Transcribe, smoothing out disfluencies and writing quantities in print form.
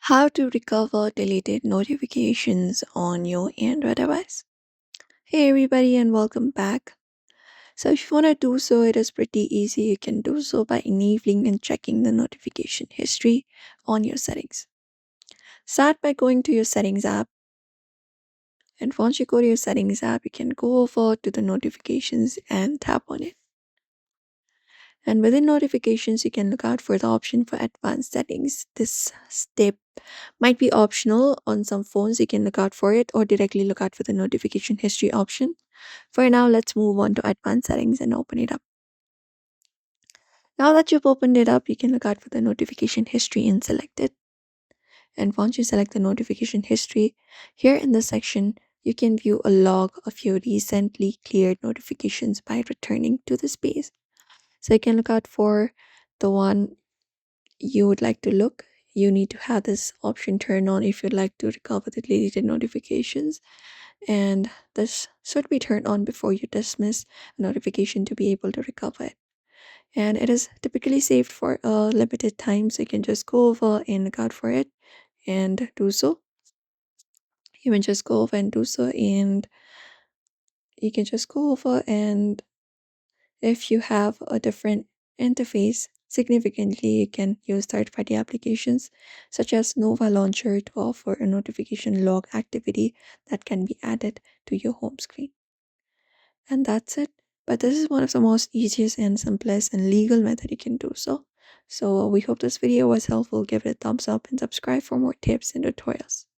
How to recover deleted notifications on your Android device. Hey everybody and welcome back. So if you want to do so, it is pretty easy. You can do so by enabling and checking the notification history on your settings. Start by going to your settings app, and once you go to your settings app, you can go over to the notifications and tap on it. And within notifications, you can look out for the option for advanced settings. This step might be optional on some phones. You can look out for it or directly look out for the notification history option. For now, let's move on to advanced settings and open it up. Now that you've opened it up, you can look out for the notification history and select it. And once you select the notification history, here in this section, you can view a log of your recently cleared notifications by returning to this page. So you can look out for the one you would like to look. You need to have this option turned on if you'd like to recover the deleted notifications. And this should be turned on before you dismiss a notification to be able to recover it. And it is typically saved for a limited time, so you can just go over and look out for it and do so. You can just go over and do so, and you can just go over and if you have a different interface, significantly you can use third-party applications such as Nova Launcher to offer a notification log activity that can be added to your home screen. And that's it. But this is one of the most easiest and simplest and legal method you can do so. So we hope this video was helpful. Give it a thumbs up and subscribe for more tips and tutorials.